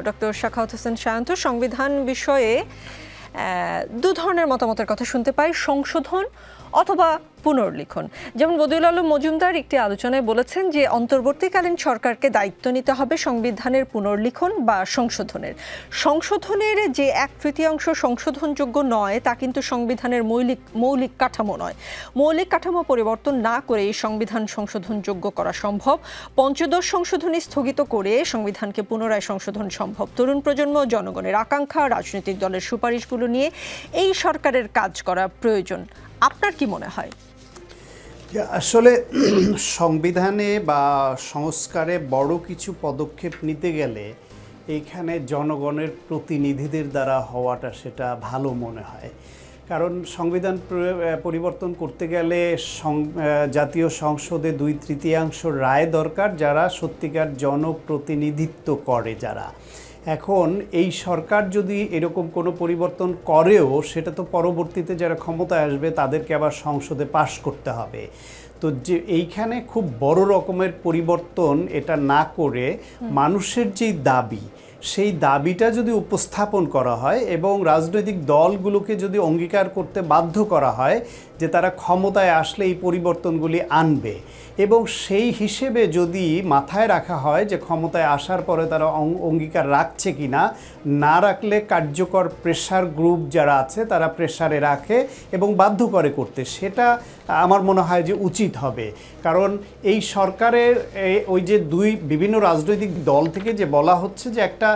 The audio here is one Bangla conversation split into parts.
ডক্টর সাখাওয়াত হোসেন সায়ন্ত। সংবিধান বিষয়ে দু ধরনের মতামতের কথা শুনতে পাই, সংশোধন অথবা পুনর্লিখন। যেমন বদিউল আলম মজুমদার একটি আলোচনায় বলেছেন যে অন্তর্বর্তীকালীন সরকারকে দায়িত্ব নিতে হবে সংবিধানের পুনর্লিখন বা সংশোধনের যে 1/3 সংশোধনযোগ্য নয় তা কিন্তু সংবিধানের মৌলিক কাঠামো নয়। মৌলিক কাঠামো পরিবর্তন না করে এই সংবিধান সংশোধনযোগ্য করা সম্ভব। পঞ্চদশ সংশোধনী স্থগিত করে সংবিধানকে পুনরায় সংশোধন সম্ভব। তরুণ প্রজন্ম, জনগণের আকাঙ্ক্ষা, রাজনৈতিক দলের সুপারিশগুলো নিয়ে এই সরকারের কাজ করা প্রয়োজন। আপনার কি মনে হয়? আসলে সংবিধানে বা সংস্কারে বড় কিছু পদক্ষেপ নিতে গেলে এইখানে জনগণের প্রতিনিধিদের দ্বারা হওয়াটা সেটা ভালো মনে হয়। কারণ সংবিধান পরিবর্তন করতে গেলে জাতীয় সংসদে 2/3 রায় দরকার, যারা সত্যিকার জনপ্রতিনিধিত্ব করে যারা। এখন এই সরকার যদি এরকম কোনো পরিবর্তন করেও সেটা তো পরবর্তীতে যারা ক্ষমতায় আসবে তাদেরকে আবার সংসদে পাশ করতে হবে। তো যে এইখানে খুব বড় রকমের পরিবর্তন এটা না করে মানুষের যেই দাবি, সেই দাবিটা যদি উপস্থাপন করা হয় এবং রাজনৈতিক দলগুলোকে যদি অঙ্গীকার করতে বাধ্য করা হয় যে তারা ক্ষমতায় আসলে এই পরিবর্তনগুলি আনবে, এবং সেই হিসেবে যদি মাথায় রাখা হয় যে ক্ষমতায় আসার পরে তারা অঙ্গীকার রাখছে কি না, না রাখলে কার্যকর প্রেশার গ্রুপ যারা আছে তারা প্রেশারে রাখে এবং বাধ্য করে করতে, সেটা আমার মনে হয় যে উচিত হবে। কারণ এই সরকারের ওই যে বিভিন্ন রাজনৈতিক দল থেকে যে বলা হচ্ছে যে একটা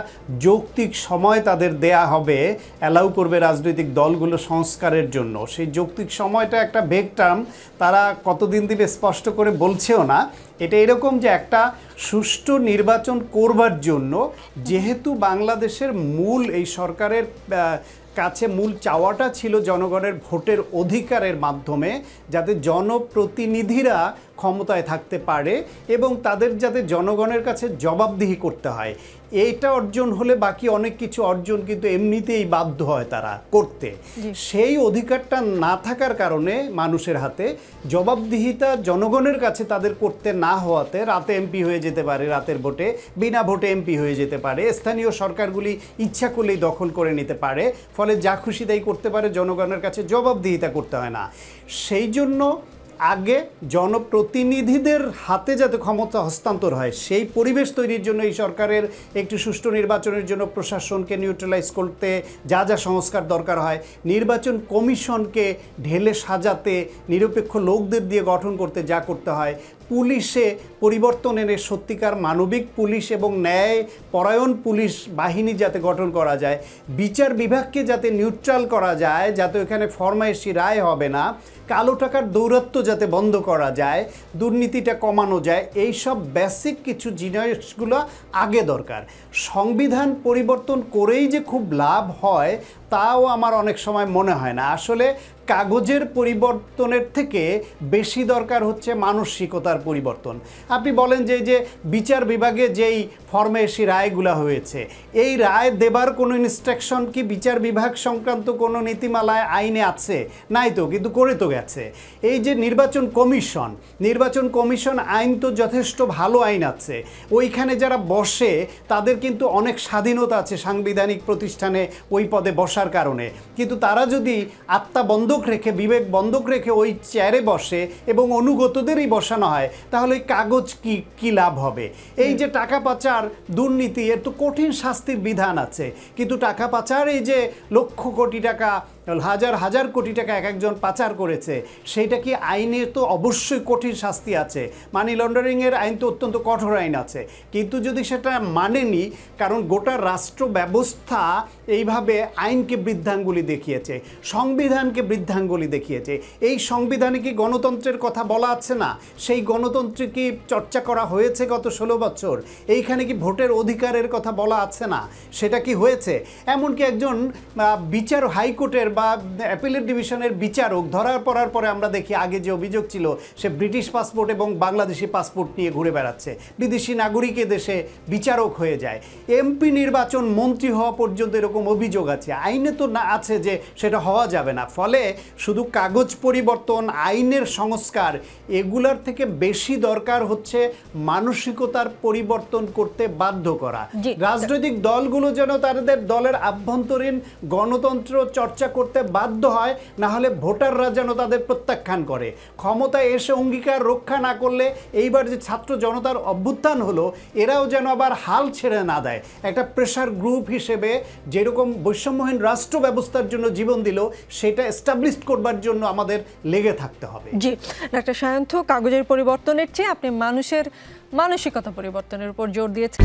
যৌক্তিক সময় তাদের দেয়া হবে, অ্যালাউ করবে রাজনৈতিক দলগুলো সংস্কারের জন্য, সেই যৌক্তিক সময়টা একটা ভেগ টার্ম, তারা কতদিন দিবে স্পষ্ট করে বলছেও না। এটা এরকম যে একটা সুষ্ঠু নির্বাচন করবার জন্য, যেহেতু বাংলাদেশের মূল এই সরকারের কাছে মূল চাওয়াটা ছিল জনগণের ভোটের অধিকারের মাধ্যমে যাতে জনপ্রতিনিধিরা ক্ষমতায় থাকতে পারে এবং তাদের যাতে জনগণের কাছে জবাবদিহি করতে হয়, এইটা অর্জন হলে বাকি অনেক কিছু অর্জন কিন্তু এমনিতেই বাধ্য হয় তারা করতে। সেই অধিকারটা না থাকার কারণে মানুষের হাতে জবাবদিহিতা জনগণের কাছে তাদের করতে না হওয়াতে রাতে এমপি হয়ে যেতে পারে, রাতের ভোটে বিনা ভোটে এমপি হয়ে যেতে পারে, স্থানীয় সরকারগুলি ইচ্ছা করলেই দখল করে নিতে পারে, ফলে যা খুশি তাই করতে পারে, জনগণের কাছে জবাবদিহিতা করতে হয় না। সেই জন্য আগে জনপ্রতিনিধিদের হাতে যাতে ক্ষমতা হস্তান্তর হয়, সেই পরিবেশ তৈরির জন্য এই সরকারের একটি সুষ্ঠু নির্বাচনের জন্য প্রশাসনকে নিউট্রালাইজ করতে যা যা সংস্কার দরকার হয়, নির্বাচন কমিশনকে ঢেলে সাজাতে, নিরপেক্ষ লোকদের দিয়ে গঠন করতে যা করতে হয়, পুলিশে পরিবর্তন এনে সত্যিকার মানবিক পুলিশ এবং ন্যায় পরায়ণ পুলিশ বাহিনী যাতে গঠন করা যায়, বিচার বিভাগকে যাতে নিউট্রাল করা যায়, যাতে ওখানে ফরমায়েশি রায় হবে না, কালো টাকার দৌরাত্ম্য যাতে বন্ধ করা যায়, দুর্নীতিটা কমানো যায়, এই সব বেসিক কিছু জিনিসগুলো আগে দরকার। সংবিধান পরিবর্তন করেই যে খুব লাভ হয় তাও আমার অনেক সময় মনে হয় না। আসলে কাগজের পরিবর্তনের থেকে বেশি দরকার হচ্ছে মানসিকতার পরিবর্তন। আপনি বলেন যে এই যে বিচার বিভাগে যেই ফরমায়েশি রায়গুলো হয়েছে, এই রায় দেবার কোনো ইনস্ট্রাকশন কি বিচার বিভাগ সংক্রান্ত কোনো নীতিমালায় আইনে আছে? নাই তো, কিন্তু করে তো গেছে। এই যে নির্বাচন কমিশন আইন তো যথেষ্ট ভালো আইন আছে, ওইখানে যারা বসে তাদের কিন্তু অনেক স্বাধীনতা আছে সাংবিধানিক প্রতিষ্ঠানে ওই পদে বসার কারণে, কিন্তু তারা যদি আত্মা বন্ধক রেখে, বিবেক বন্ধক রেখে ওই চেয়ারে বসে এবং অনুগতদেরই বসানো হয়, তাহলে এই কাগজ কি লাভ হবে? এই যে টাকা পাচার, দুর্নীতি, এর তো কঠিন শাস্তির বিধান আছে, কিন্তু টাকা পাচার, এই যে লক্ষ কোটি টাকা, হাজার কোটি টাকা এক একজন পাচার করেছে, সেইটা কি আইনে তো অবশ্যই কঠিন শাস্তি আছে। মানি লন্ডারিংয়ের আইন তো অত্যন্ত কঠোর আইন আছে, কিন্তু যদি সেটা মানেনি, কারণ গোটা রাষ্ট্র ব্যবস্থা এইভাবে আইনকে বৃদ্ধাঙ্গুলি দেখিয়েছে, সংবিধানকে বৃদ্ধাঙ্গুলি দেখিয়েছে। এই সংবিধানে কি গণতন্ত্রের কথা বলা আছে না? সেই গণতন্ত্রে কি চর্চা করা হয়েছে গত 16 বছর? এইখানে কি ভোটের অধিকারের কথা বলা আছে না? সেটা কি হয়েছে? এমনকি একজন হাইকোর্টের বা অ্যাপিলেট ডিভিশনের বিচারক ধরার পড়ার পরে আমরা দেখি আগে যে অভিযোগ ছিল সে ব্রিটিশ পাসপোর্ট এবং বাংলাদেশি পাসপোর্ট নিয়ে ঘুরে বেড়াচ্ছে, বিদেশি নাগরিক দেশে বিচারক হয়ে যায়, এমপি নির্বাচন মন্ত্রী হওয়া পর্যন্ত এরকম অভিযোগ আছে। আইনে তো না আছে যে সেটা হওয়া যাবে না। ফলে শুধু কাগজ পরিবর্তন, আইনের সংস্কার এগুলার থেকে বেশি দরকার হচ্ছে মানসিকতার পরিবর্তন করতে বাধ্য করা। রাজনৈতিক দলগুলো যেন তাদের দলের আভ্যন্তরীণ গণতন্ত্র চর্চা করতে বাধ্য হয়, না হলে ভোটাররা যেন তাদের প্রত্যাখ্যান করে। ক্ষমতায় এসে অঙ্গীকার রক্ষা না করলে এইবার যে ছাত্র জনতার অভ্যুত্থান হলো এরাও যেন আবার হাল ছেড়ে না দেয়। একটা প্রেশার গ্রুপ হিসেবে যেরকম বৈষম্যহীন রাষ্ট্র ব্যবস্থার জন্য জীবন দিল সেটা এস্টাবলিশ করবার জন্য আমাদের লেগে থাকতে হবে। জি ডাক্তার সায়ন্থ, কাগজের পরিবর্তনের চেয়ে আপনি মানুষের মানসিকতা পরিবর্তনের উপর জোর দিয়েছেন।